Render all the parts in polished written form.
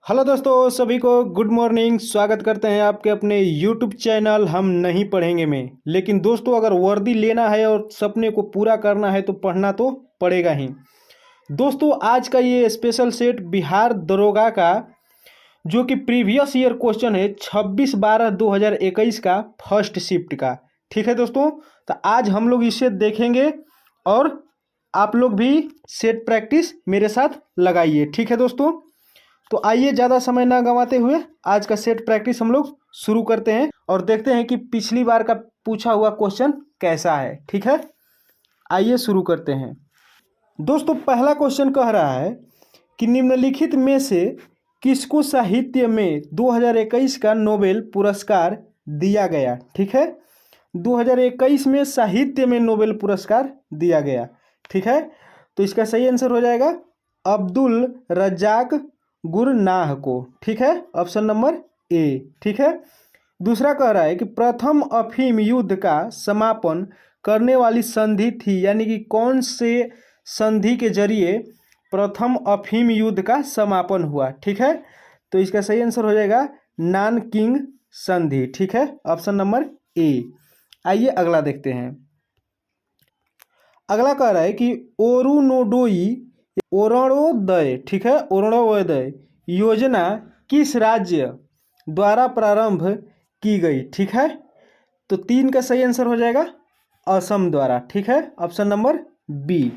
Hello दोस्तों, सभी को गुड मॉर्निंग। स्वागत करते हैं आपके अपने यूट्यूब चैनल हम नहीं पढ़ेंगे में। लेकिन दोस्तों, अगर वर्दी लेना है और सपने को पूरा करना है तो पढ़ना तो पड़ेगा ही। दोस्तों, आज का ये स्पेशल सेट बिहार दरोगा का जो कि प्रीवियस ईयर क्वेश्चन है 26/12/2021 का फर्स्ट शिफ्ट का। ठीक है दोस्तों, तो आज हम लोग इसे देखेंगे और आप लोग भी सेट प्रैक्टिस मेरे साथ लगाइए। ठीक है दोस्तों, तो आइए ज़्यादा समय ना गंवाते हुए आज का सेट प्रैक्टिस हम लोग शुरू करते हैं और देखते हैं कि पिछली बार का पूछा हुआ क्वेश्चन कैसा है। ठीक है, आइए शुरू करते हैं। दोस्तों, पहला क्वेश्चन कह रहा है कि निम्नलिखित में से किसको साहित्य में 2021 का नोबेल पुरस्कार दिया गया। ठीक है, 2021 में साहित्य में नोबेल पुरस्कार दिया गया। ठीक है, तो इसका सही आंसर हो जाएगा अब्दुल रज्जाक गुरनाह को। ठीक है, ऑप्शन नंबर ए। ठीक है, दूसरा कह रहा है कि प्रथम अफीम युद्ध का समापन करने वाली संधि थी, यानी कि कौन से संधि के जरिए प्रथम अफीम युद्ध का समापन हुआ। ठीक है, तो इसका सही आंसर हो जाएगा नानकिंग संधि। ठीक है, ऑप्शन नंबर ए। आइए अगला देखते हैं। अगला कह रहा है कि ओरुनोडोई ओरणोदय, ठीक है, ओरणोदय योजना किस राज्य द्वारा प्रारंभ की गई। ठीक है, तो तीन का सही आंसर हो जाएगा असम द्वारा। ठीक है, ऑप्शन नंबर बी।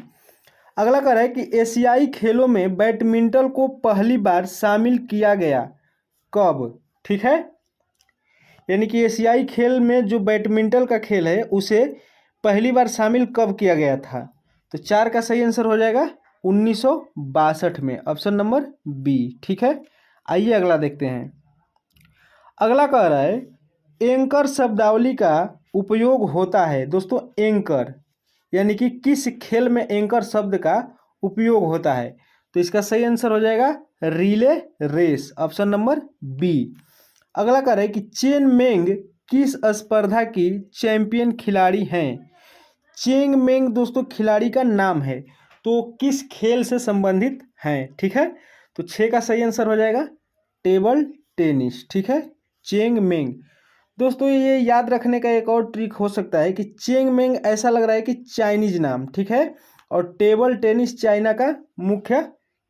अगला कह रहा है कि एशियाई खेलों में बैडमिंटन को पहली बार शामिल किया गया कब। ठीक है, यानी कि एशियाई खेल में जो बैडमिंटन का खेल है उसे पहली बार शामिल कब किया गया था। तो चार का सही आंसर हो जाएगा 1962 में, ऑप्शन नंबर बी। ठीक है, आइए अगला देखते हैं। अगला कह रहा है एंकर शब्दावली का उपयोग होता है। दोस्तों, एंकर यानी कि किस खेल में एंकर शब्द का उपयोग होता है। तो इसका सही आंसर हो जाएगा relay race, option number B. अगला कह रहा है कि चेन मेंग किस स्पर्धा की चैंपियन खिलाड़ी हैं। चेंग मेंग दोस्तों खिलाड़ी का नाम है, तो किस खेल से संबंधित हैं। ठीक है, तो छः का सही आंसर हो जाएगा टेबल टेनिस। ठीक है, चेंग मेंग। दोस्तों, ये याद रखने का एक और ट्रिक हो सकता है कि चेंग मेंग ऐसा लग रहा है कि चाइनीज नाम। ठीक है, और टेबल टेनिस चाइना का मुख्य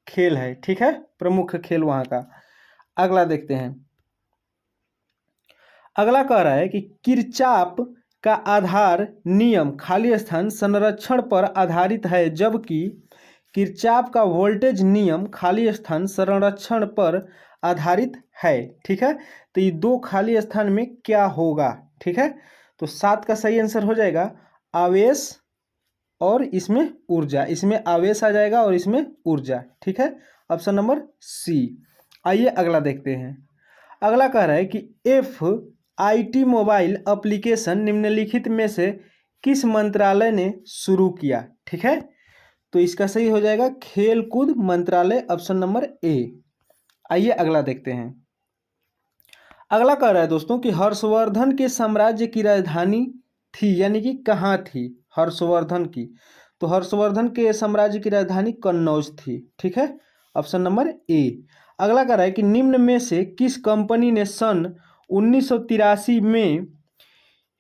खेल है। ठीक है, प्रमुख खेल वहाँ का। अगला देखते हैं। अगला कह रहा है कि किरचाप का आधार नियम खाली स्थान संरक्षण पर आधारित है, जबकि किरचाप का वोल्टेज नियम खाली स्थान संरक्षण पर आधारित है। ठीक है, तो ये दो खाली स्थान में क्या होगा। ठीक है, तो सात का सही आंसर हो जाएगा आवेश और इसमें ऊर्जा। इसमें आवेश आ जाएगा और इसमें ऊर्जा। ठीक है, ऑप्शन नंबर सी। आइए अगला देखते हैं। अगला कह रहा है कि FIT मोबाइल एप्लीकेशन निम्नलिखित में से किस मंत्रालय ने शुरू किया। ठीक है, तो इसका सही हो जाएगा खेल कूद मंत्रालय, ऑप्शन नंबर ए। आइए अगला देखते हैं। अगला कह रहा है दोस्तों कि हर्षवर्धन के साम्राज्य की राजधानी थी, यानी कि कहाँ थी हर्षवर्धन की। तो हर्षवर्धन के साम्राज्य की राजधानी कन्नौज थी। ठीक है, ऑप्शन नंबर ए। अगला कह रहा है कि निम्न में से किस कंपनी ने सन 1983 में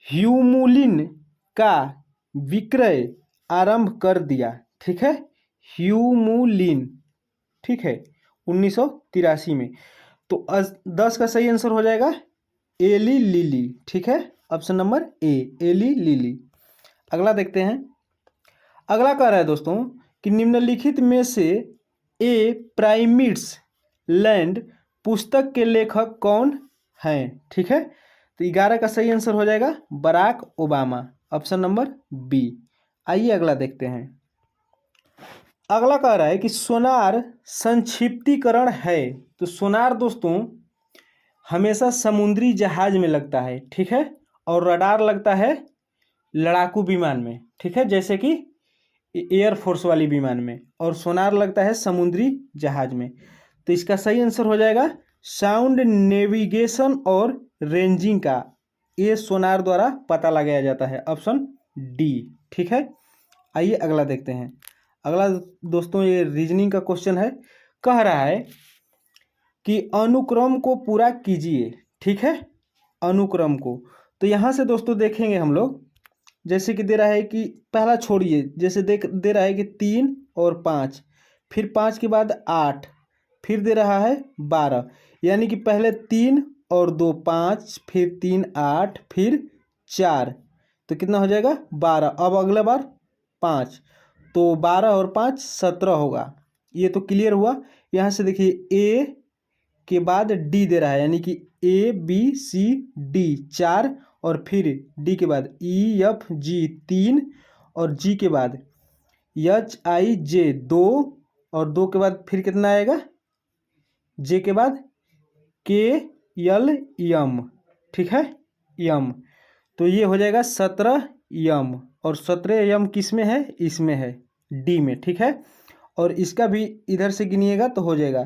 ह्यूमुलिन का विक्रय आरंभ कर दिया। ठीक है, ह्यूमुलिन। ठीक है, 1983 में। तो 10 का सही आंसर हो जाएगा एली लिली। ठीक है, option number A, Eli Lilly. अगला देखते हैं। अगला कह रहा है दोस्तों कि निम्नलिखित में से ए प्राइमिड्स लैंड पुस्तक के लेखक कौन हैं। ठीक है, तो 11 का सही आंसर हो जाएगा Barack Obama, option number B. आइए अगला देखते हैं। अगला कह रहा है कि सोनार संक्षिप्तीकरण है। तो सोनार दोस्तों हमेशा समुद्री जहाज में लगता है। ठीक है, और रडार लगता है लड़ाकू विमान में। ठीक है, जैसे कि एयरफोर्स वाली विमान में, और सोनार लगता है समुद्री जहाज में। तो इसका सही आंसर हो जाएगा साउंड नेविगेशन और रेंजिंग का ये सोनार द्वारा पता लगाया जाता है, ऑप्शन डी। ठीक है, आइए अगला देखते हैं। अगला दोस्तों ये रीजनिंग का क्वेश्चन है। कह रहा है कि अनुक्रम को पूरा कीजिए। ठीक है, अनुक्रम को। तो यहाँ से दोस्तों देखेंगे हम लोग, जैसे कि दे रहा है कि पहला छोड़िए, जैसे दे रहा है कि 3 और 5, फिर 5 के बाद 8, फिर दे रहा है 12, यानी कि पहले 3 और 2 5, फिर 3 8, फिर 4, तो कितना हो जाएगा 12। अब अगला बार 5, तो 12 और 5 17 होगा। ये तो क्लियर हुआ। यहाँ से देखिए ए के बाद डी दे रहा है, यानी कि ए बी सी डी 4, और फिर डी के बाद ई एफ जी 3, और जी के बाद एच आई जे 2, और 2 के बाद फिर कितना आएगा, जे के बाद के एल एम। ठीक है, यम। तो ये हो जाएगा 17 यम, और 17 यम किस में है, इसमें है, डी में। ठीक है, और इसका भी इधर से गिनिएगा तो हो जाएगा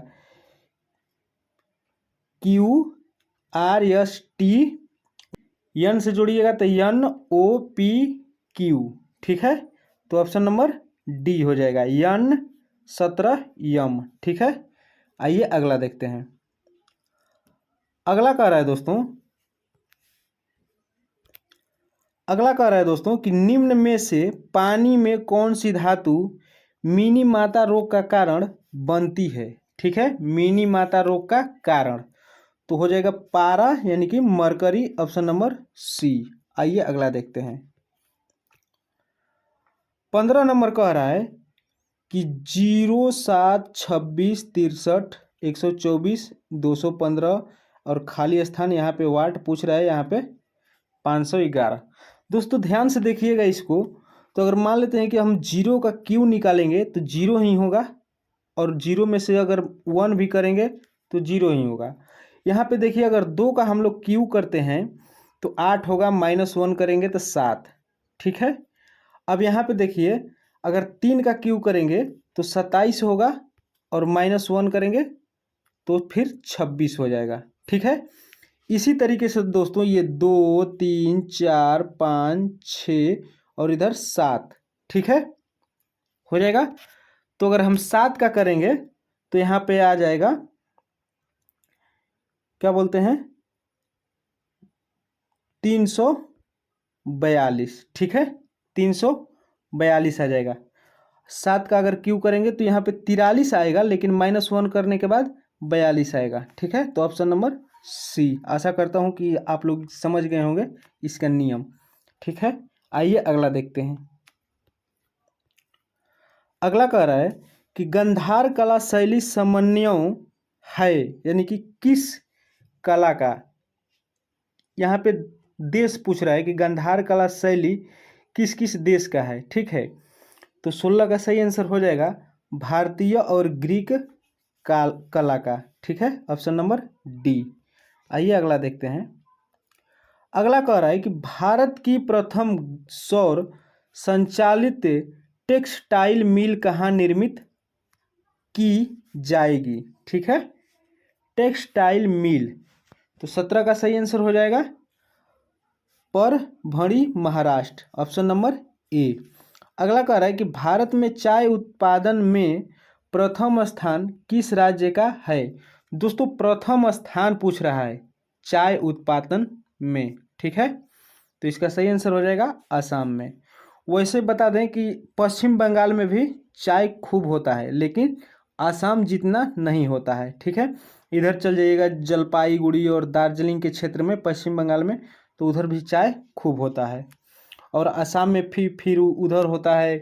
क्यू आर एस टी, यन से जोड़िएगा तो एन ओ पी क्यू। ठीक है, तो ऑप्शन नंबर डी हो जाएगा, यन 17 यम। ठीक है, आइए अगला देखते हैं। अगला कह रहा है दोस्तों, अगला कह रहा है दोस्तों कि निम्न में से पानी में कौन सी धातु मिनी माता रोग का कारण बनती है। ठीक है, मिनी माता रोग का कारण तो हो जाएगा पारा, यानी कि मरकरी, ऑप्शन नंबर सी। आइए अगला देखते हैं। 15 नंबर कह रहा है कि 07 26 63 124 215, और खाली स्थान यहाँ पे वाट पूछ रहा है, यहाँ पे 511। दोस्तों ध्यान से देखिएगा इसको। तो अगर मान लेते हैं कि हम जीरो का क्यू निकालेंगे तो जीरो ही होगा, और जीरो में से अगर 1 भी करेंगे तो जीरो ही होगा। यहाँ पे देखिए, अगर 2 का हम लोग क्यू करते हैं तो 8 होगा, -1 करेंगे तो 7। ठीक है, अब यहाँ पे देखिए, अगर 3 का क्यू करेंगे तो 27 होगा, और -1 करेंगे तो फिर 26 हो जाएगा। ठीक है, इसी तरीके से दोस्तों ये 2 3 4 5 6 और इधर 7। ठीक है, हो जाएगा। तो अगर हम 7 का करेंगे तो यहाँ पे आ जाएगा, क्या बोलते हैं, 342। ठीक है, 342 आ जाएगा। 7 का अगर क्यू करेंगे तो यहाँ पे 43 आएगा, लेकिन -1 करने के बाद 42 आएगा। ठीक है, तो ऑप्शन नंबर सी। आशा करता हूँ कि आप लोग समझ गए होंगे इसका नियम। ठीक है, आइए अगला देखते हैं। अगला कह रहा है कि गंधार कला शैली समन्वय है, यानी कि किस कला का। यहाँ पे देश पूछ रहा है कि गंधार कला शैली किस किस देश का है। ठीक है, तो 16 का सही आंसर हो जाएगा भारतीय और ग्रीक कला का। ठीक है, ऑप्शन नंबर डी। आइए अगला देखते हैं। अगला कह रहा है कि भारत की प्रथम सौर संचालित टेक्सटाइल मिल कहाँ निर्मित की जाएगी। ठीक है, टेक्सटाइल मिल, तो 17 का सही आंसर हो जाएगा परभणी, महाराष्ट्र, ऑप्शन नंबर ए। अगला कह रहा है कि भारत में चाय उत्पादन में प्रथम स्थान किस राज्य का है। दोस्तों प्रथम स्थान पूछ रहा है चाय उत्पादन में। ठीक है, तो इसका सही आंसर हो जाएगा असम में। वैसे बता दें कि पश्चिम बंगाल में भी चाय खूब होता है, लेकिन असम जितना नहीं होता है। ठीक है, इधर चल जाइएगा जलपाईगुड़ी और दार्जिलिंग के क्षेत्र में, पश्चिम बंगाल में, तो उधर भी चाय खूब होता है। और असम में फिर उधर होता है,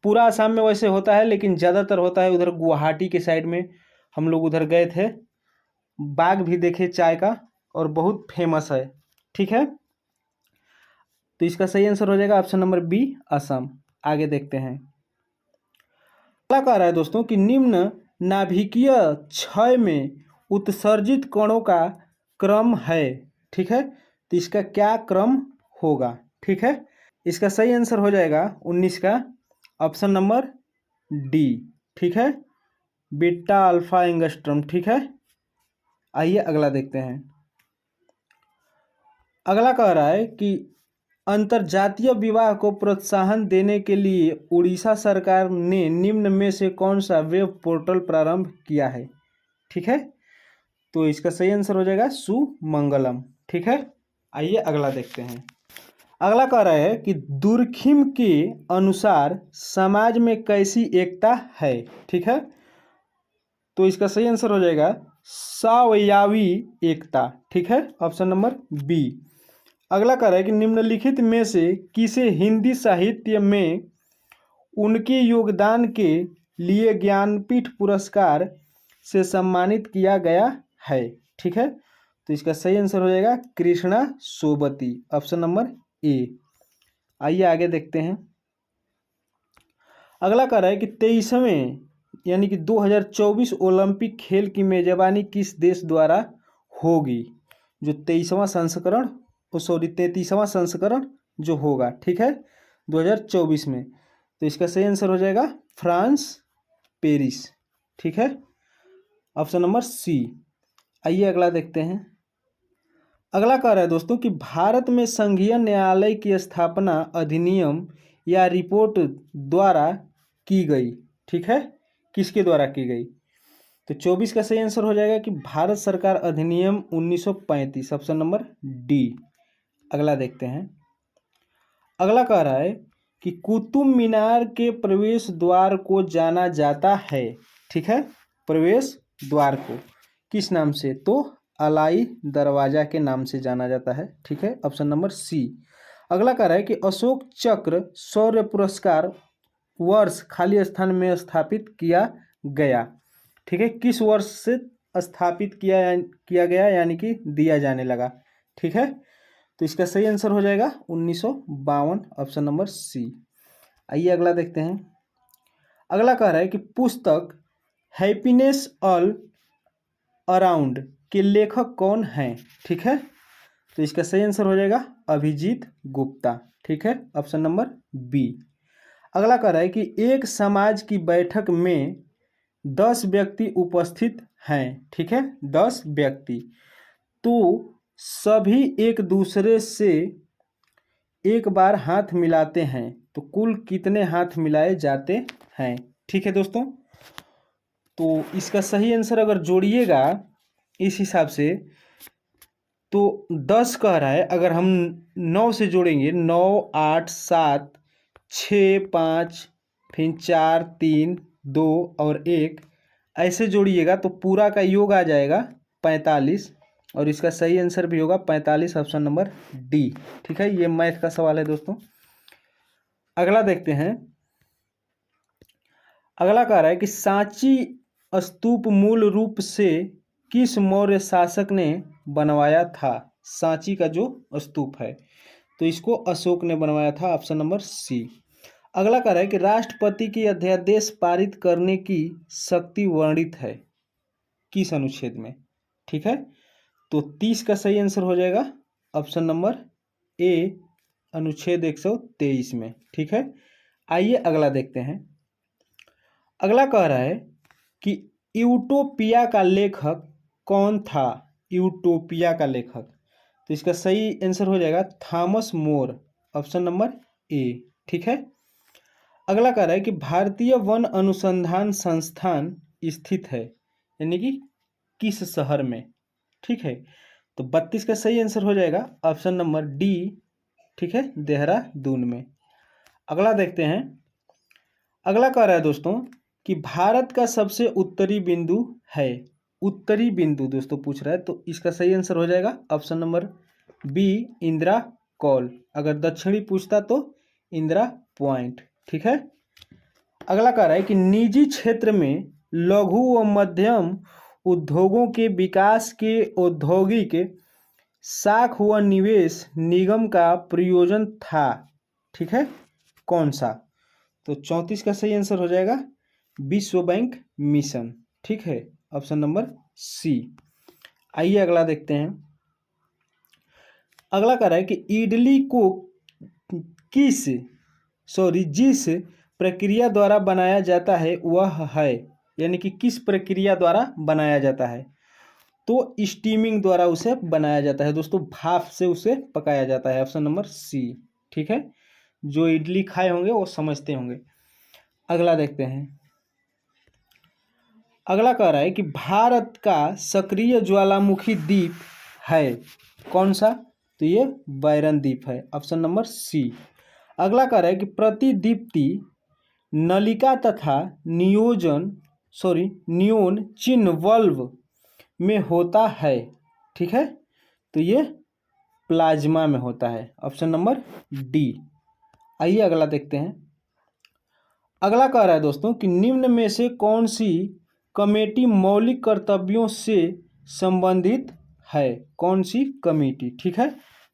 पूरा असम में वैसे होता है, लेकिन ज़्यादातर होता है उधर गुवाहाटी के साइड में। हम लोग उधर गए थे, बाग भी देखे चाय का, और बहुत फेमस है। ठीक है, तो इसका सही आंसर हो जाएगा ऑप्शन नंबर बी, असम। आगे देखते हैं। अगला कह रहा है दोस्तों कि निम्न नाभिकीय क्षय में उत्सर्जित कणों का क्रम है। ठीक है, तो इसका क्या क्रम होगा। ठीक है, इसका सही आंसर हो जाएगा 19 का ऑप्शन नंबर डी। ठीक है, बीटा अल्फा एंगस्ट्रम। ठीक है, आइए अगला देखते हैं। अगला कह रहा है कि अंतर्जातीय विवाह को प्रोत्साहन देने के लिए उड़ीसा सरकार ने निम्न में से कौन सा वेब पोर्टल प्रारंभ किया है। ठीक है, तो इसका सही आंसर हो जाएगा सुमंगलम। ठीक है, आइए अगला देखते हैं। अगला कह रहा है कि दुर्खिम के अनुसार समाज में कैसी एकता है। ठीक है, तो इसका सही आंसर हो जाएगा सावयवी एकता। ठीक है, ऑप्शन नंबर बी। अगला कह रहा है कि निम्नलिखित में से किसे हिंदी साहित्य में उनके योगदान के लिए ज्ञानपीठ पुरस्कार से सम्मानित किया गया है। ठीक है, तो इसका सही आंसर हो जाएगा कृष्णा सोबती, ऑप्शन नंबर ए। आइए आगे देखते हैं। अगला कह रहा है कि 23वें यानी कि 2024 ओलंपिक खेल की मेजबानी किस देश द्वारा होगी। जो 23वां संस्करण, 33वां संस्करण जो होगा, ठीक है, 2024 में, तो इसका सही आंसर हो जाएगा फ्रांस, पेरिस। ठीक है, ऑप्शन नंबर सी। आइए अगला देखते हैं। अगला कह रहा है दोस्तों कि भारत में संघीय न्यायालय की स्थापना अधिनियम या रिपोर्ट द्वारा की गई। ठीक है, किसके द्वारा की गई। तो 24 का सही आंसर हो जाएगा कि भारत सरकार अधिनियम 1935, ऑप्शन नंबर डी। अगला देखते हैं। अगला कह रहा है कि कुतुब मीनार के प्रवेश द्वार को जाना जाता है। ठीक है, प्रवेश द्वार को किस नाम से, तो अलाई दरवाजा के नाम से जाना जाता है। ठीक है, ऑप्शन नंबर सी। अगला कह रहा है कि अशोक चक्र शौर्य पुरस्कार वर्ष खाली स्थान में स्थापित किया गया। ठीक है, किस वर्ष से स्थापित किया गया यानी कि दिया जाने लगा। ठीक है, तो इसका सही आंसर हो जाएगा 1952, ऑप्शन नंबर सी। आइए अगला देखते हैं। अगला कह रहा है कि पुस्तक हैप्पीनेस ऑल अराउंड के लेखक कौन हैं। ठीक है, तो इसका सही आंसर हो जाएगा अभिजीत गुप्ता। ठीक है, ऑप्शन नंबर बी। अगला कह रहा है कि एक समाज की बैठक में 10 व्यक्ति उपस्थित हैं। ठीक है, 10 व्यक्ति, तो सभी एक दूसरे से एक बार हाथ मिलाते हैं, तो कुल कितने हाथ मिलाए जाते हैं। ठीक है दोस्तों, तो इसका सही आंसर अगर जोड़िएगा इस हिसाब से तो 10 कह रहा है, अगर हम 9 से जोड़ेंगे, 9, 8, 7, 6, 5, फिर 4, 3, 2 और 1, ऐसे जोड़िएगा तो पूरा का योग आ जाएगा 45, और इसका सही आंसर भी होगा 45, ऑप्शन नंबर डी। ठीक है, ये मैथ का सवाल है दोस्तों। अगला देखते हैं। अगला कह रहा है कि सांची स्तूप मूल रूप से किस मौर्य शासक ने बनवाया था। सांची का जो स्तूप है तो इसको अशोक ने बनवाया था, ऑप्शन नंबर सी। अगला कह रहा है कि राष्ट्रपति की अध्यादेश पारित करने की शक्ति वर्णित है किस अनुच्छेद में। ठीक है, तो 30 का सही आंसर हो जाएगा ऑप्शन नंबर ए, अनुच्छेद 123 में। ठीक है, आइए अगला देखते हैं। अगला कह रहा है कि यूटोपिया का लेखक कौन था। यूटोपिया का लेखक, तो इसका सही आंसर हो जाएगा थॉमस मोर, ऑप्शन नंबर ए। ठीक है, अगला कह रहा है कि भारतीय वन अनुसंधान संस्थान स्थित है यानी कि किस शहर में। ठीक है, तो 32 का सही आंसर हो जाएगा ऑप्शन नंबर डी। ठीक है, देहरादून में। अगला देखते हैं। अगला कह रहा है दोस्तों कि भारत का सबसे उत्तरी बिंदु है। उत्तरी बिंदु दोस्तों पूछ रहा है, तो इसका सही आंसर हो जाएगा option number B, Indira Col. अगर दक्षिणी पूछता तो इंदिरा पॉइंट। ठीक है, अगला कह रहा है कि निजी क्षेत्र में लघु व मध्यम उद्योगों के विकास के औद्योगिक साख व निवेश निगम का प्रयोजन था। ठीक है, कौन सा, तो 34 का सही आंसर हो जाएगा विश्व बैंक मिशन। ठीक है, ऑप्शन नंबर सी। आइए अगला देखते हैं। अगला कह रहा है कि इडली को जिस प्रक्रिया द्वारा बनाया जाता है वह है, यानी कि किस प्रक्रिया द्वारा बनाया जाता है, तो स्टीमिंग द्वारा उसे बनाया जाता है दोस्तों, भाप से उसे पकाया जाता है, ऑप्शन नंबर सी। ठीक है, जो इडली खाए होंगे वो समझते होंगे। अगला देखते हैं। अगला कह रहा है कि भारत का सक्रिय ज्वालामुखी द्वीप है कौन सा? तो ये बैरन द्वीप है, ऑप्शन नंबर सी। अगला कह रहा है कि प्रतिदीप्ति नलिका तथा नियोन चिन्ह वल्व में होता है, ठीक है, तो ये प्लाज्मा में होता है, ऑप्शन नंबर डी। आइए अगला देखते हैं। अगला कह रहा है दोस्तों कि निम्न में से कौन सी कमेटी मौलिक कर्तव्यों से संबंधित है? कौन सी कमेटी? ठीक है,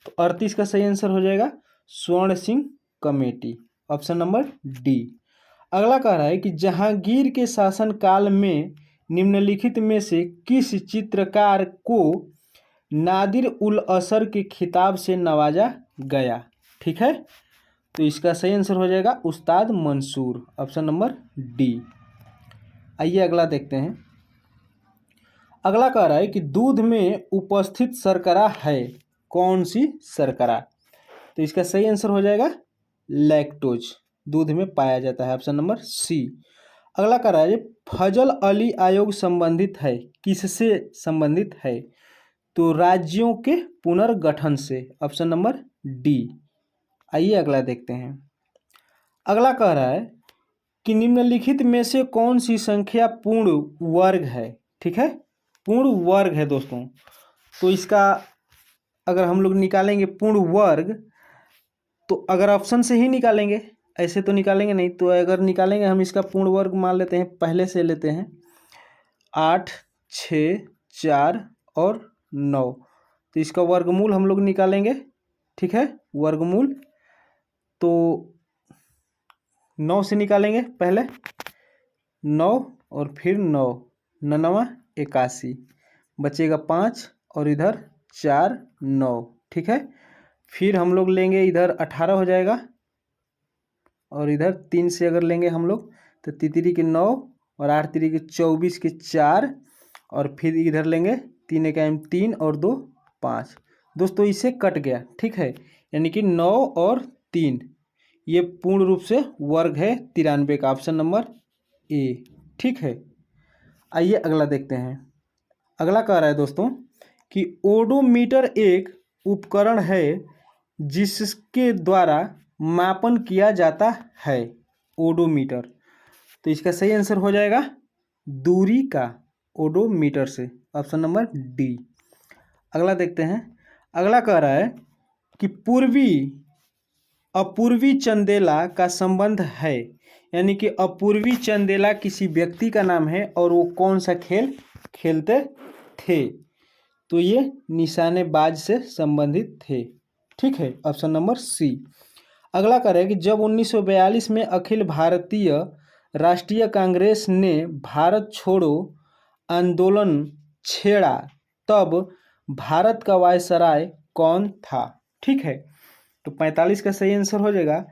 तो 38 का सही आंसर हो जाएगा स्वर्ण Singh committee, option number D. अगला कह रहा है कि जहांगीर के शासनकाल में निम्नलिखित में से किस चित्रकार को नादिर उल असर के खिताब से नवाजा गया? ठीक है, तो इसका सही आंसर हो जाएगा उस्ताद मंसूर, ऑप्शन नंबर डी। आइए अगला देखते हैं। अगला कह रहा है कि दूध में उपस्थित शर्करा है कौन सी शर्करा? तो इसका सही आंसर हो जाएगा लैक्टोज, दूध में पाया जाता है, ऑप्शन नंबर सी। अगला कह रहा है फजल अली आयोग संबंधित है, किससे संबंधित है? तो राज्यों के पुनर्गठन से, ऑप्शन नंबर डी। आइए अगला देखते हैं। अगला कह रहा है कि निम्नलिखित में से कौन सी संख्या पूर्ण वर्ग है? ठीक है, पूर्ण वर्ग है दोस्तों, तो इसका अगर हम लोग निकालेंगे पूर्ण वर्ग, तो अगर ऑप्शन से ही निकालेंगे, ऐसे तो निकालेंगे नहीं, तो अगर निकालेंगे हम इसका पूर्ण वर्ग मान लेते हैं, पहले से लेते हैं 8, 6, 4 और 9, तो इसका वर्गमूल हम लोग निकालेंगे, ठीक है, वर्गमूल तो 9 से निकालेंगे, पहले 9 और फिर 9, 9 81, बचेगा 5 और इधर 4 9, ठीक है, फिर हम लोग लेंगे इधर 18 हो जाएगा, और इधर 3 से अगर लेंगे हम लोग तो तितरी के 9 और 8 तिरी के 24 के 4, और फिर इधर लेंगे 3 1 3 और 2 5। दोस्तों इससे कट गया, ठीक है, यानी कि 9 और 3 ये पूर्ण रूप से वर्ग है 93 का, ऑप्शन नंबर ए, ठीक है। आइए अगला देखते हैं। अगला कह रहा है दोस्तों कि ओडोमीटर एक उपकरण है जिसके द्वारा मापन किया जाता है, ओडोमीटर, तो इसका सही आंसर हो जाएगा दूरी का, ओडोमीटर से, ऑप्शन नंबर डी। अगला देखते हैं। अगला कह रहा है कि अपूर्वी चंदेला का संबंध है, यानी कि अपूर्वी चंदेला किसी व्यक्ति का नाम है और वो कौन सा खेल खेलते थे? तो ये निशानेबाज से संबंधित थे, ठीक है, ऑप्शन नंबर सी। अगला कह रहा है कि जब 1942 में अखिल भारतीय राष्ट्रीय कांग्रेस ने भारत छोड़ो आंदोलन छेड़ा तब भारत का वायसराय कौन था? ठीक है, तो 45 का सही आंसर हो जाएगा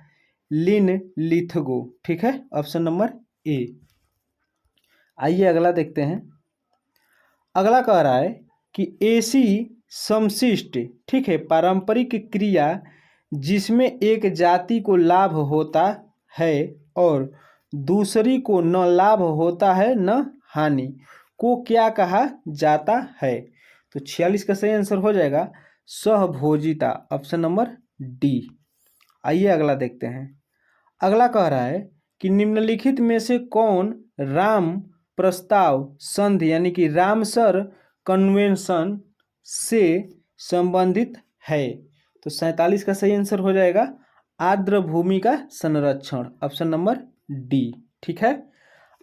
लिन लिथगो, ठीक है, ऑप्शन नंबर ए। आइए अगला देखते हैं। अगला कह रहा है कि ऐसी समशिष्ट, ठीक है, पारंपरिक क्रिया जिसमें एक जाति को लाभ होता है और दूसरी को न लाभ होता है न हानि, को क्या कहा जाता है? तो 46 का सही आंसर हो जाएगा सहभोजिता, ऑप्शन नंबर डी। आइए अगला देखते हैं। अगला कह रहा है कि निम्नलिखित में से कौन राम प्रस्ताव संधि यानी कि रामसर कन्वेंशन से संबंधित है? तो 47 का सही आंसर हो जाएगा आर्द्र भूमि का संरक्षण, ऑप्शन नंबर डी, ठीक है।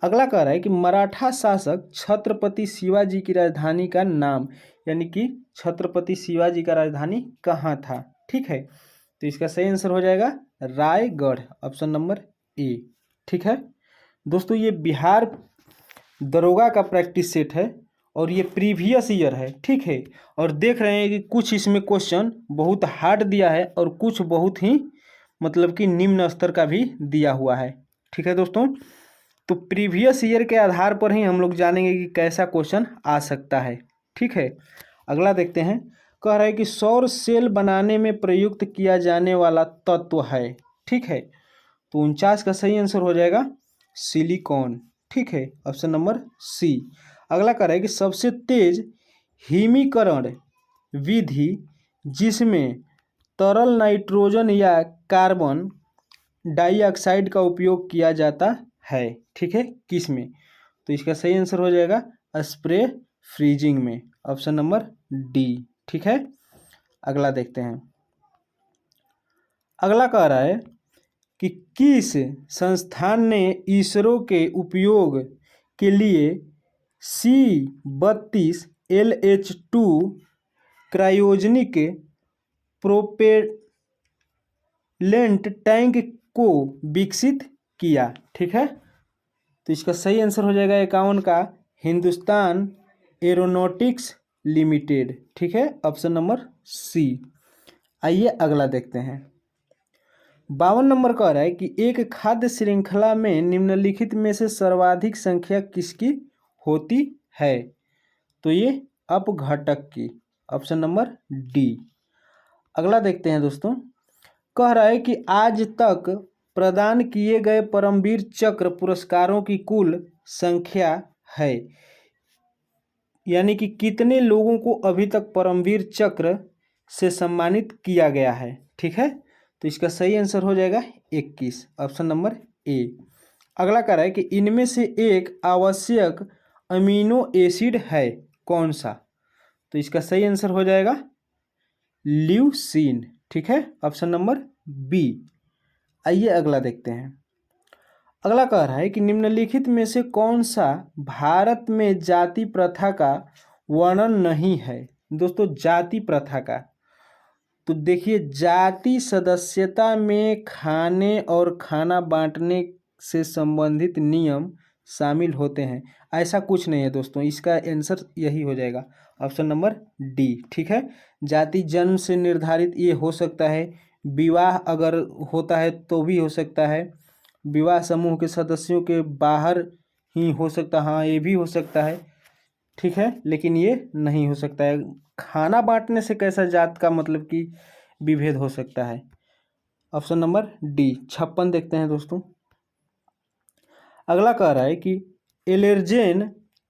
अगला कह रहा है कि मराठा शासक छत्रपति शिवाजी की राजधानी का नाम, यानी कि छत्रपति शिवाजी का राजधानी कहाँ था? ठीक है, तो इसका सही आंसर हो जाएगा रायगढ़, ऑप्शन नंबर ए, ठीक है। दोस्तों ये बिहार दरोगा का प्रैक्टिस सेट है और ये प्रीवियस ईयर है, ठीक है, और देख रहे हैं कि कुछ इसमें क्वेश्चन बहुत हार्ड दिया है और कुछ बहुत ही मतलब कि निम्न स्तर का भी दिया हुआ है, ठीक है दोस्तों। तो प्रीवियस ईयर के आधार पर ही हम लोग जानेंगे कि कैसा क्वेश्चन आ सकता है, ठीक है। अगला देखते हैं। कह रहा है कि सौर सेल बनाने में प्रयुक्त किया जाने वाला तत्व है, ठीक है, तो 49 का सही आंसर हो जाएगा सिलिकॉन, ठीक है, ऑप्शन नंबर सी। अगला कह रहा है कि सबसे तेज हिमीकरण विधि जिसमें तरल नाइट्रोजन या कार्बन डाइऑक्साइड का उपयोग किया जाता है, ठीक है, किस में? तो इसका सही आंसर हो जाएगा स्प्रे फ्रीजिंग में, ऑप्शन नंबर डी, ठीक है। अगला देखते हैं। अगला कह रहा है कि किस संस्थान ने इसरो के उपयोग के लिए C-32 LH2 cryogenic propellant tank को विकसित किया, ठीक है। तो इसका सही आंसर हो जाएगा 51 का हिंदुस्तान एरोनॉटिक्स लिमिटेड, ठीक है, ऑप्शन नंबर सी। आइए अगला देखते हैं। 52 नंबर कह रहा है कि एक खाद्य श्रृंखला में निम्नलिखित में से सर्वाधिक संख्या किसकी होती है? तो ये अपघटक की, ऑप्शन नंबर डी। अगला देखते हैं दोस्तों। कह रहा है कि आज तक प्रदान किए गए परमवीर चक्र पुरस्कारों की कुल संख्या है, यानी कि कितने लोगों को अभी तक परमवीर चक्र से सम्मानित किया गया है, ठीक है। तो इसका सही आंसर हो जाएगा 21, ऑप्शन नंबर ए। अगला कह रहा है कि इनमें से एक आवश्यक अमीनो एसिड है, कौन सा? तो इसका सही आंसर हो जाएगा ल्यूसीन, ठीक है, ऑप्शन नंबर बी। आइए अगला देखते हैं। अगला कह रहा है कि निम्नलिखित में से कौन सा भारत में जाति प्रथा का वर्णन नहीं है? दोस्तों जाति प्रथा का, तो देखिए जाति सदस्यता में खाने और खाना बांटने से संबंधित नियम शामिल होते हैं, ऐसा कुछ नहीं है दोस्तों। इसका आंसर यही हो जाएगा, ऑप्शन नंबर डी, ठीक है। जाति जन्म से निर्धारित ये हो सकता है, विवाह अगर होता है तो भी हो सकता है, विवाह समूह के सदस्यों के बाहर ही हो सकता, हाँ ये भी हो सकता है, ठीक है, लेकिन ये नहीं हो सकता है। खाना बांटने से कैसा जात का मतलब कि विभेद हो सकता है? ऑप्शन नंबर डी 56 देखते हैं दोस्तों। अगला कह रहा है कि एलर्जेन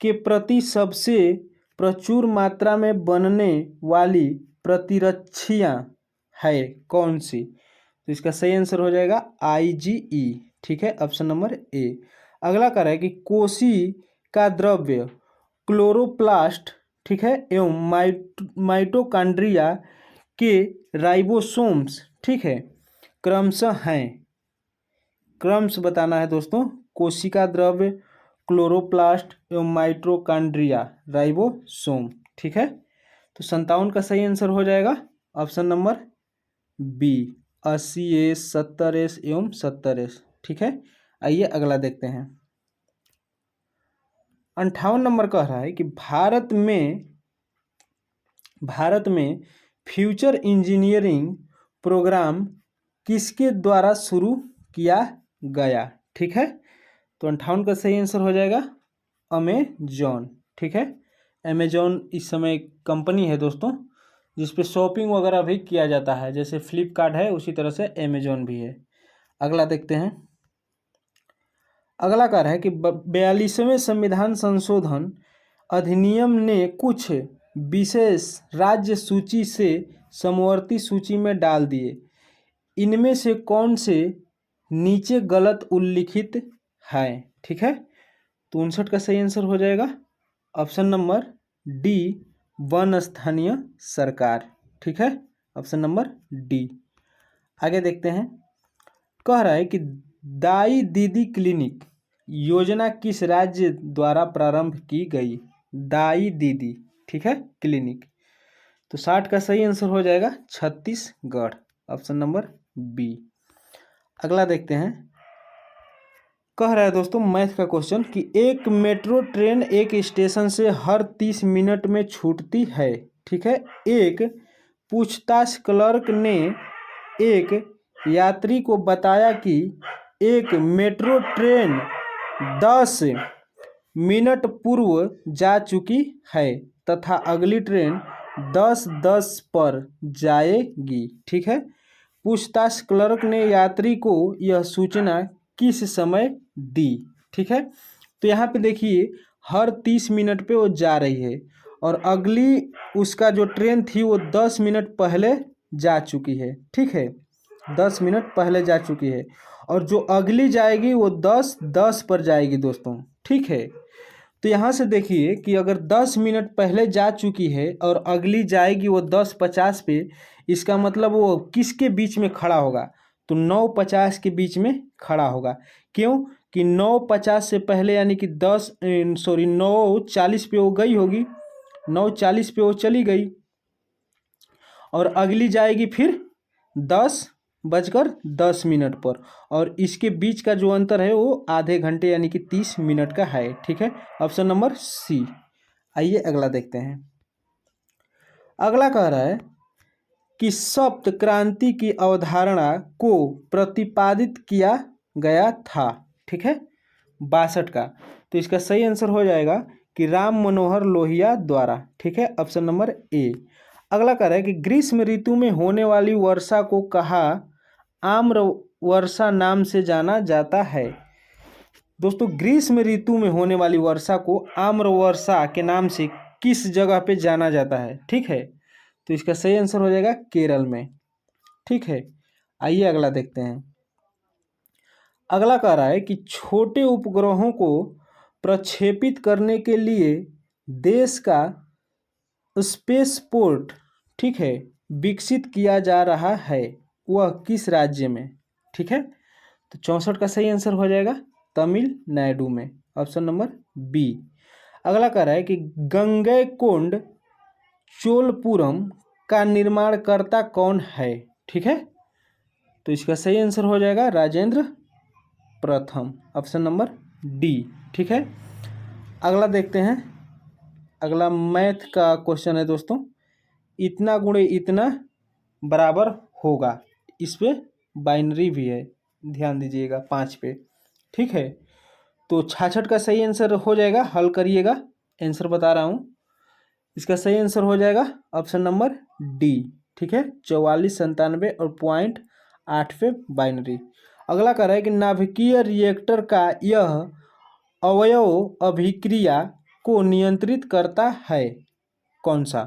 के प्रति सबसे प्रचुर मात्रा में बनने वाली प्रतिरक्षियाँ है कौन सी? तो इसका सही आंसर हो जाएगा IgE, ठीक है, ऑप्शन नंबर ए। अगला कह रहा है कि कोशी का द्रव्य क्लोरोप्लास्ट, ठीक है, एवं माइटोकॉन्ड्रिया के राइबोसोम्स, ठीक है, क्रमशः हैं, क्रम्स बताना है दोस्तों। कोशिका द्रव्य, क्लोरोप्लास्ट एवं माइटोकॉन्ड्रिया, राइबोसोम, ठीक है। तो 57 का सही आंसर हो जाएगा option number B 80S 70S एवं 70S, ठीक है। आइए अगला देखते हैं। 58 नंबर कह रहा है कि भारत में फ्यूचर इंजीनियरिंग प्रोग्राम किसके द्वारा शुरू किया गया, ठीक है। तो 58 का सही आंसर हो जाएगा अमेजॉन, ठीक है। अमेजॉन इस समय कंपनी है दोस्तों जिस पे शॉपिंग वगैरह भी किया जाता है, जैसे फ्लिपकार्ट है उसी तरह से अमेजॉन भी है। अगला देखते हैं। अगला कह रहा है कि 42वें संविधान संशोधन अधिनियम ने कुछ विशेष राज्य सूची से समवर्ती सूची में डाल दिए, इनमें से कौन से नीचे गलत उल्लिखित है, ठीक है। तो 59 का सही आंसर हो जाएगा ऑप्शन नंबर डी 1 स्थानीय सरकार, ठीक है, ऑप्शन नंबर डी। आगे देखते हैं। कह रहा है कि दाई दीदी क्लिनिक योजना किस राज्य द्वारा प्रारंभ की गई? दाई दीदी, ठीक है, क्लिनिक। तो 60 का सही आंसर हो जाएगा छत्तीसगढ़, ऑप्शन नंबर बी। अगला देखते हैं। कह रहा है दोस्तों मैथ का क्वेश्चन कि एक मेट्रो ट्रेन एक स्टेशन से हर 30 मिनट में छूटती है, ठीक है। एक पूछताछ क्लर्क ने एक यात्री को बताया कि एक मेट्रो ट्रेन 10 मिनट पूर्व जा चुकी है तथा अगली ट्रेन 10:10 पर जाएगी, ठीक है। पूछताछ क्लर्क ने यात्री को यह सूचना किस समय दी, ठीक है। तो यहाँ पे देखिए हर 30 मिनट पे वो जा रही है और अगली उसका जो ट्रेन थी वो 10 मिनट पहले जा चुकी है। ठीक है, 10 मिनट पहले जा चुकी है और जो अगली जाएगी वो 10:10 पर जाएगी दोस्तों। ठीक है, तो यहाँ से देखिए कि अगर 10 मिनट पहले जा चुकी है और अगली जाएगी वो 10:50 पे, इसका मतलब वो किसके बीच में खड़ा होगा? तो 9:50 के बीच में खड़ा होगा। क्यों कि 9:50 से पहले यानी कि 9:40 पे वो गई होगी, 9:40 पे वो चली गई और अगली जाएगी फिर 10:10 पर और इसके बीच का जो अंतर है वो आधे घंटे यानी कि 30 मिनट का है। ठीक है, ऑप्शन नंबर सी। आइए अगला देखते हैं। अगला कह रहा है कि सप्त क्रांति की अवधारणा को प्रतिपादित किया गया था। ठीक है, 62 का। तो इसका सही आंसर हो जाएगा कि राम मनोहर लोहिया द्वारा। ठीक है, ऑप्शन नंबर ए। अगला कह रहा है कि ग्रीष्म ऋतु में होने वाली वर्षा को कहा आम्र वर्षा नाम से जाना जाता है। दोस्तों ग्रीष्म ऋतु में होने वाली वर्षा को आम्र वर्षा के नाम से किस जगह पे जाना जाता है? ठीक है, तो इसका सही आंसर हो जाएगा केरल में। ठीक है, आइए अगला देखते हैं। अगला कह रहा है कि छोटे उपग्रहों को प्रक्षेपित करने के लिए देश का स्पेसपोर्ट, ठीक है, विकसित किया जा रहा है, वह किस राज्य में? ठीक है, तो 64 का सही आंसर हो जाएगा तमिलनाडु में, ऑप्शन नंबर बी। अगला कह रहा है कि गंगैकोंड चोलपुरम का निर्माणकर्ता कौन है? ठीक है, तो इसका सही आंसर हो जाएगा राजेंद्र प्रथम, ऑप्शन नंबर डी। ठीक है, अगला देखते हैं। अगला मैथ का क्वेश्चन है दोस्तों, इतना गुणे इतना बराबर होगा। इस पे बाइनरी भी है, ध्यान दीजिएगा 5 पे। ठीक है, तो 66 का सही आंसर हो जाएगा, हल करिएगा, आंसर बता रहा हूँ। इसका सही आंसर हो जाएगा ऑप्शन नंबर डी। ठीक है, 44, 97 और 0.8 पे बाइनरी। अगला कह रहा है कि नाभिकीय रिएक्टर का यह अवयव अभिक्रिया को नियंत्रित करता है, कौन सा?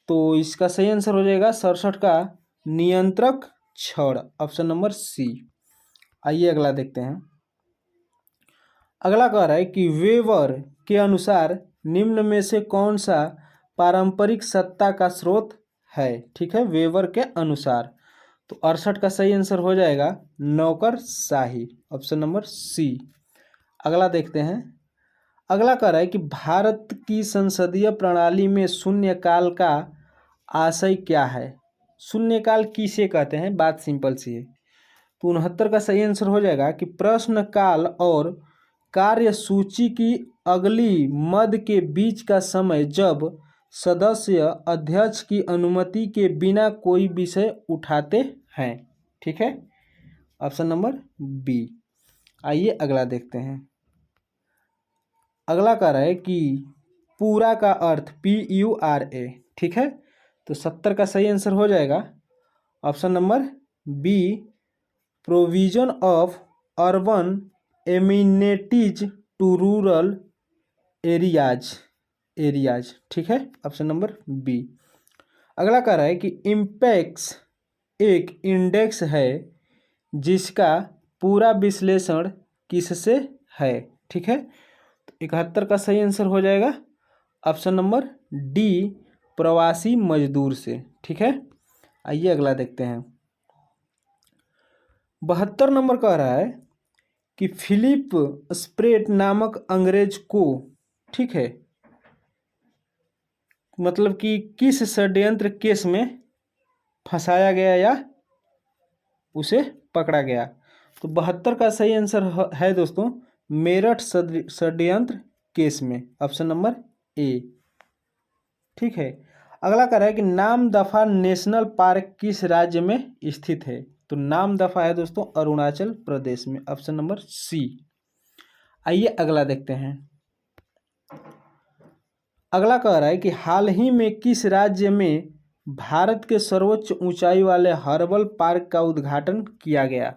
तो इसका सही आंसर हो जाएगा 67 का नियंत्रक छड़, ऑप्शन नंबर सी। आइए अगला देखते हैं। अगला कह रहा है कि वेबर के अनुसार निम्न में से कौन सा पारंपरिक सत्ता का स्रोत है? ठीक है, वेबर के अनुसार, तो 68 का सही आंसर हो जाएगा नौकरशाही, ऑप्शन नंबर सी। अगला देखते हैं। अगला कह रहा है कि भारत की संसदीय प्रणाली में शून्यकाल का आशय क्या है? शून्यकाल किसे कहते हैं? बात सिंपल सी है। तो 69 का सही आंसर हो जाएगा कि प्रश्न काल और कार्यसूची की अगली मद के बीच का समय जब सदस्य अध्यक्ष की अनुमति के बिना कोई विषय उठाते हैं। ठीक है, ऑप्शन नंबर बी। आइए अगला देखते हैं। अगला कह रहा है कि पूरा का अर्थ PURA। ठीक है, तो 70 का सही आंसर हो जाएगा option number B, provision of urban amenities to rural areas. ठीक है, ऑप्शन नंबर बी। अगला कह रहा है कि इम्पैक्स एक इंडेक्स है जिसका पूरा विश्लेषण किससे है? ठीक है, तो 71 का सही आंसर हो जाएगा ऑप्शन नंबर डी, प्रवासी मजदूर से। ठीक है, आइए अगला देखते हैं। 72 नंबर कह रहा है कि फिलिप स्प्रेट नामक अंग्रेज को, ठीक है, मतलब कि किस षड्यंत्र केस में फंसाया गया या उसे पकड़ा गया? तो 72 का सही आंसर है दोस्तों मेरठ षड्यंत्र केस में, ऑप्शन नंबर ए। ठीक है, अगला कह रहा है कि नामदफा नेशनल पार्क किस राज्य में स्थित है? तो नामदफा है दोस्तों अरुणाचल प्रदेश में, ऑप्शन नंबर सी। आइए अगला देखते हैं। अगला कह रहा है कि हाल ही में किस राज्य में भारत के सर्वोच्च ऊंचाई वाले हर्बल पार्क का उद्घाटन किया गया?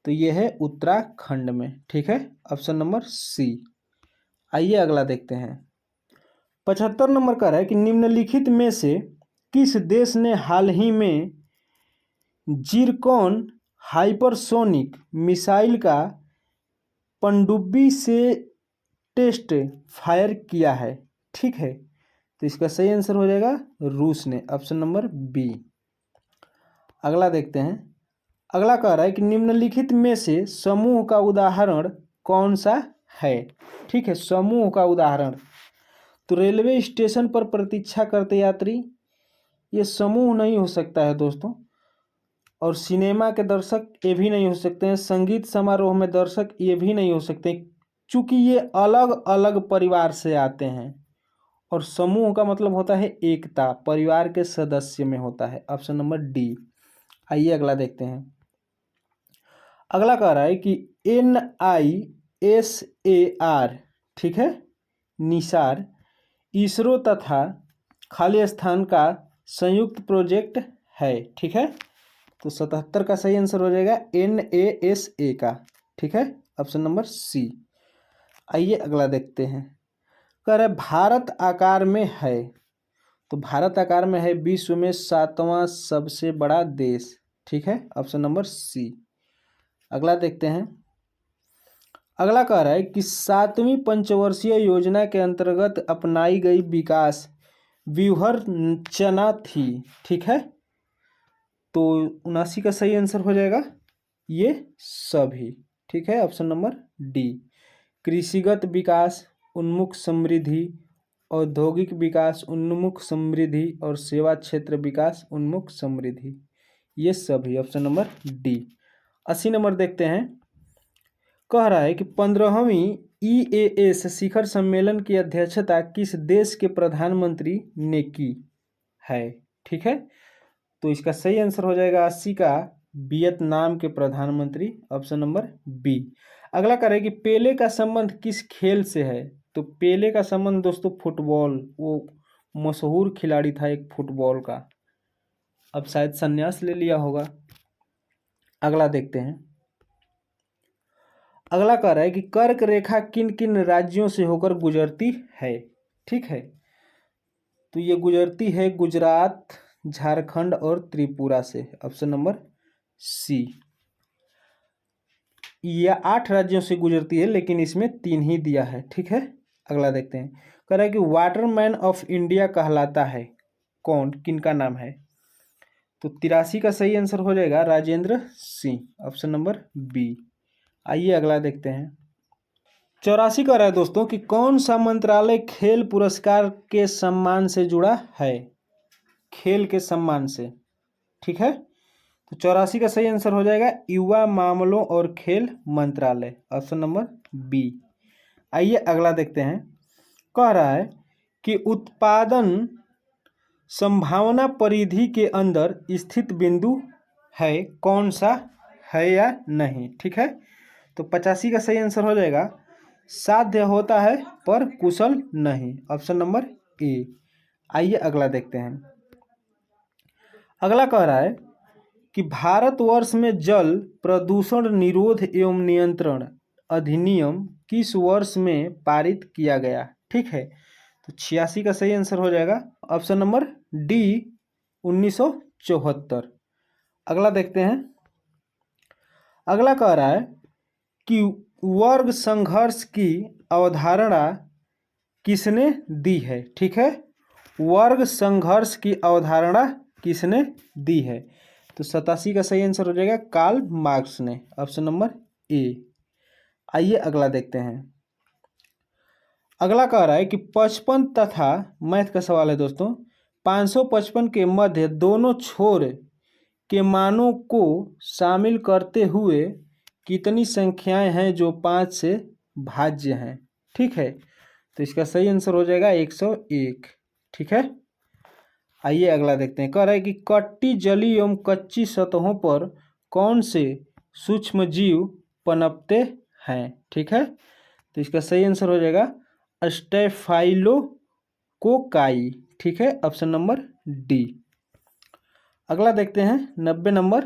तो ये है उत्तराखंड में। ठीक है, ऑप्शन नंबर सी। आइए अगला देखते हैं। 75 नंबर का है कि निम्नलिखित में से किस देश ने हाल ही में जिरकॉन हाइपरसोनिक मिसाइल का पनडुब्बी से टेस्ट फायर किया है? ठीक है, तो इसका सही आंसर हो जाएगा रूस ने, ऑप्शन नंबर बी। अगला देखते हैं। अगला कह रहा है कि निम्नलिखित में से समूह का उदाहरण कौन सा है? ठीक है, समूह का उदाहरण, तो रेलवे स्टेशन पर प्रतीक्षा करते यात्री, ये समूह नहीं हो सकता है दोस्तों। और सिनेमा के दर्शक, ये भी नहीं हो सकते हैं। संगीत समारोह में दर्शक, ये भी नहीं हो सकते, क्योंकि ये अलग अलग परिवार से आते हैं। और समूह का मतलब होता है एकता, परिवार के सदस्य में होता है, ऑप्शन नंबर डी। आइए अगला देखते हैं। अगला कह रहा है कि NISAR, ठीक है, निसार इसरो तथा खाली स्थान का संयुक्त प्रोजेक्ट है। ठीक है, तो 77 का सही आंसर हो जाएगा NASA का। ठीक है, ऑप्शन नंबर सी। आइए अगला देखते हैं। कह रहा है भारत आकार में है, तो भारत आकार में है विश्व में 7वां सबसे बड़ा देश। ठीक है, ऑप्शन नंबर सी। अगला देखते हैं। अगला कह रहा है कि 7वीं पंचवर्षीय योजना के अंतर्गत अपनाई गई विकास व्यूहरचना थी। ठीक है, तो 79 का सही आंसर हो जाएगा ये सभी। ठीक है, ऑप्शन नंबर डी। कृषिगत विकास उन्मुख समृद्धि, औद्योगिक विकास उन्मुख समृद्धि और सेवा क्षेत्र विकास उन्मुख समृद्धि, ये सभी, ऑप्शन नंबर डी। 80 नंबर देखते हैं। कह रहा है कि 15वीं EAS शिखर सम्मेलन की अध्यक्षता किस देश के प्रधानमंत्री ने की है? ठीक है, तो इसका सही आंसर हो जाएगा 80 का वियतनाम के प्रधानमंत्री, ऑप्शन नंबर बी। अगला कह रहा है कि पेले का संबंध किस खेल से है? तो पेले का संबंध दोस्तों फुटबॉल, वो मशहूर खिलाड़ी था एक फुटबॉल का, अब शायद संन्यास ले लिया होगा। अगला देखते हैं। अगला कह रहा है कि कर्क रेखा किन किन राज्यों से होकर गुजरती है? ठीक है, तो ये गुजरती है गुजरात, झारखंड और त्रिपुरा से, ऑप्शन नंबर सी। यह 8 राज्यों से गुजरती है, लेकिन इसमें 3 ही दिया है। ठीक है, अगला देखते हैं। कह रहा है कि वाटरमैन ऑफ इंडिया कहलाता है कौन, किनका नाम है? तो 83 का सही आंसर हो जाएगा Rajendra Singh, option number B. आइए अगला देखते हैं। 84 कह रहा है दोस्तों कि कौन सा मंत्रालय खेल पुरस्कार के सम्मान से जुड़ा है? खेल के सम्मान से। ठीक है, तो 84 का सही आंसर हो जाएगा युवा मामलों और खेल मंत्रालय, ऑप्शन नंबर बी। आइए अगला देखते हैं। कह रहा है कि उत्पादन संभावना परिधि के अंदर स्थित बिंदु है, कौन सा है या नहीं? ठीक है, तो 85 का सही आंसर हो जाएगा साध्य होता है पर कुशल नहीं, ऑप्शन नंबर ए। आइए अगला देखते हैं। अगला कह रहा है कि भारतवर्ष में जल प्रदूषण निरोध एवं नियंत्रण अधिनियम किस वर्ष में पारित किया गया? ठीक है, तो 86 का सही आंसर हो जाएगा ऑप्शन नंबर डी, 1974। अगला देखते हैं। अगला कह रहा है कि वर्ग संघर्ष की अवधारणा किसने दी है? ठीक है, वर्ग संघर्ष की अवधारणा किसने दी है? तो 87 का सही आंसर हो जाएगा कार्ल मार्क्स ने, ऑप्शन नंबर ए। आइए अगला देखते हैं। अगला कह रहा है कि 55 तथा, मैथ का सवाल है दोस्तों, 555 के मध्य दोनों छोर के मानों को शामिल करते हुए कितनी संख्याएं हैं जो 5 से भाज्य हैं? ठीक है, तो इसका सही आंसर हो जाएगा 101। ठीक है, आइए अगला देखते हैं। कह रहा है कि कट्टी जली एवं कच्ची सतहों पर कौन से सूक्ष्म जीव पनपते हैं? ठीक है, तो इसका सही आंसर हो जाएगा स्टेफाइलोकोकाई। ठीक है, ऑप्शन नंबर डी। अगला देखते हैं 90 नंबर।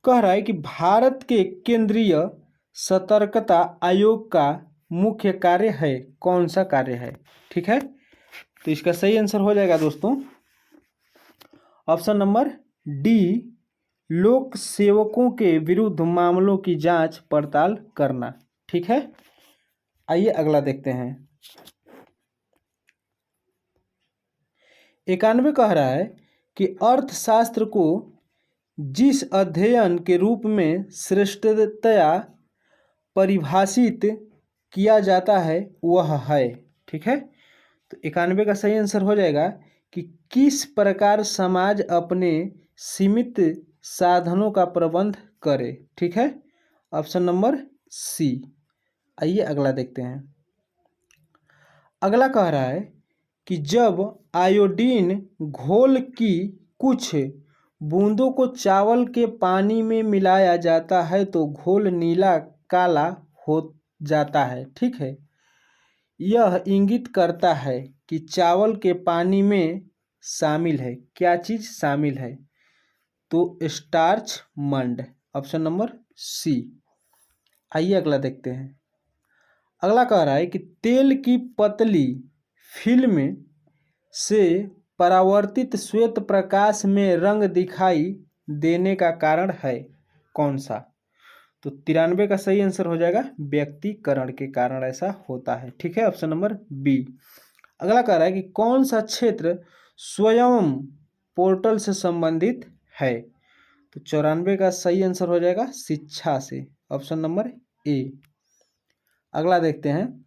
कह रहा है कि भारत के केंद्रीय सतर्कता आयोग का मुख्य कार्य है, कौन सा कार्य है? ठीक है, तो इसका सही आंसर हो जाएगा दोस्तों ऑप्शन नंबर डी, लोक सेवकों के विरुद्ध मामलों की जांच पड़ताल करना। ठीक है, आइए अगला देखते हैं। 91 कह रहा है कि अर्थशास्त्र को जिस अध्ययन के रूप में श्रेष्ठतया परिभाषित किया जाता है वह है। ठीक है, तो 91 का सही आंसर हो जाएगा कि किस प्रकार समाज अपने सीमित साधनों का प्रबंध करे। ठीक है, ऑप्शन नंबर सी। आइए अगला देखते हैं। अगला कह रहा है कि जब आयोडीन घोल की कुछ बूंदों को चावल के पानी में मिलाया जाता है तो घोल नीला काला हो जाता है। ठीक है, यह इंगित करता है कि चावल के पानी में शामिल है, क्या चीज़ शामिल है? तो स्टार्च मंड, ऑप्शन नंबर सी। आइए अगला देखते हैं। अगला कह रहा है कि तेल की पतली फिल्म से परावर्तित श्वेत प्रकाश में रंग दिखाई देने का कारण है कौन सा? तो 93 का सही आंसर हो जाएगा व्यक्तिकरण के कारण ऐसा होता है। ठीक है, ऑप्शन नंबर बी। अगला कह रहा है कि कौन सा क्षेत्र स्वयं पोर्टल से संबंधित है? तो 94 का सही आंसर हो जाएगा शिक्षा से, ऑप्शन नंबर ए। अगला देखते हैं।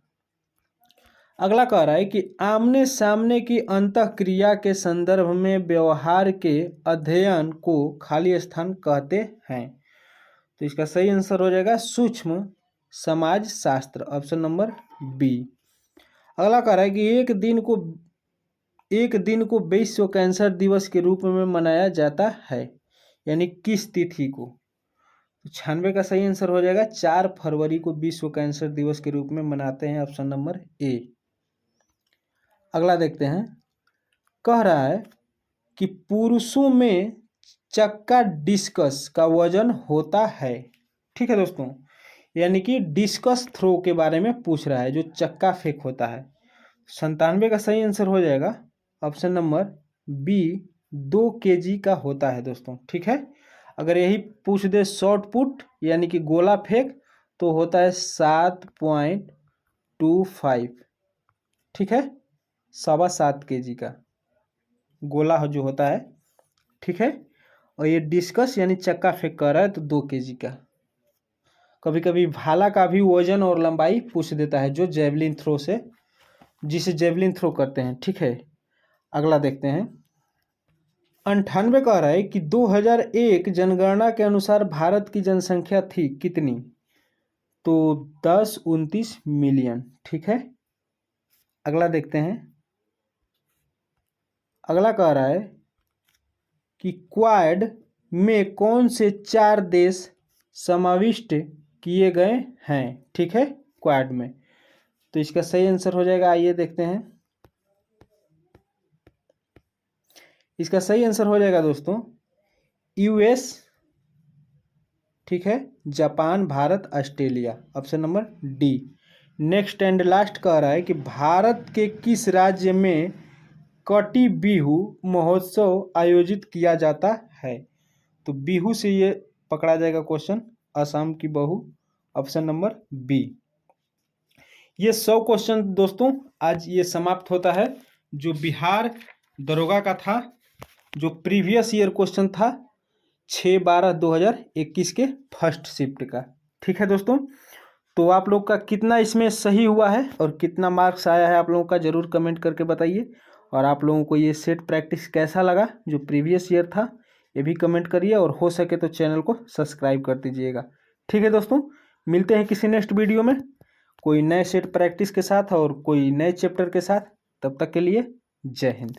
अगला कह रहा है कि आमने सामने की अंतःक्रिया के संदर्भ में व्यवहार के अध्ययन को खाली स्थान कहते हैं। तो इसका सही आंसर हो जाएगा सूक्ष्म समाज शास्त्र, ऑप्शन नंबर बी। अगला कह रहा है कि एक दिन को विश्व कैंसर दिवस के रूप में मनाया जाता है, यानी किस तिथि को? 96 का सही आंसर हो जाएगा 4 फरवरी को विश्व कैंसर दिवस के रूप में मनाते हैं, ऑप्शन नंबर ए। अगला देखते हैं। कह रहा है कि पुरुषों में चक्का डिस्कस का वजन होता है। ठीक है दोस्तों, यानी कि डिस्कस थ्रो के बारे में पूछ रहा है, जो चक्का फेंक होता है। 97 का सही आंसर हो जाएगा ऑप्शन नंबर बी, 2 kg का होता है दोस्तों। ठीक है, अगर यही पूछ दे शॉर्ट पुट यानी कि गोला फेंक तो होता है 7.25। ठीक है, 7.25 kg का गोला जो होता है। ठीक है, और ये डिस्कस यानी चक्का फेंक कर रहा है तो 2 kg का। कभी कभी भाला का भी वजन और लंबाई पूछ देता है, जो जेवलिन थ्रो से, जिसे जेवलिन थ्रो करते हैं। ठीक है, अगला देखते हैं। 98 कह रहा है कि 2001 जनगणना के अनुसार भारत की जनसंख्या थी कितनी? तो 10-29 मिलियन। ठीक है, अगला देखते हैं। अगला कह रहा है कि क्वाड में कौन से 4 देश समाविष्ट किए गए हैं? ठीक है, क्वाड में, तो इसका सही आंसर हो जाएगा, आइए देखते हैं। इसका सही आंसर हो जाएगा दोस्तों यूएस, ठीक है, Japan, Bharat, Australia, option number D. Next and last कह रहा है कि भारत के किस राज्य में कटी बिहू महोत्सव आयोजित किया जाता है? तो बिहू से ये पकड़ा जाएगा क्वेश्चन, असम की बहू, ऑप्शन नंबर बी। ये 100 क्वेश्चन दोस्तों आज ये समाप्त होता है, जो बिहार दरोगा का था, जो प्रीवियस ईयर क्वेश्चन था 6/12/2021 के फर्स्ट शिफ्ट का। ठीक है दोस्तों, तो आप लोग का कितना इसमें सही हुआ है और कितना मार्क्स आया है आप लोगों का ज़रूर कमेंट करके बताइए। और आप लोगों को ये सेट प्रैक्टिस कैसा लगा जो प्रीवियस ईयर था, ये भी कमेंट करिए, और हो सके तो चैनल को सब्सक्राइब कर दीजिएगा। ठीक है दोस्तों, मिलते हैं किसी नेक्स्ट वीडियो में कोई नए सेट प्रैक्टिस के साथ और कोई नए चैप्टर के साथ। तब तक के लिए जय हिंद।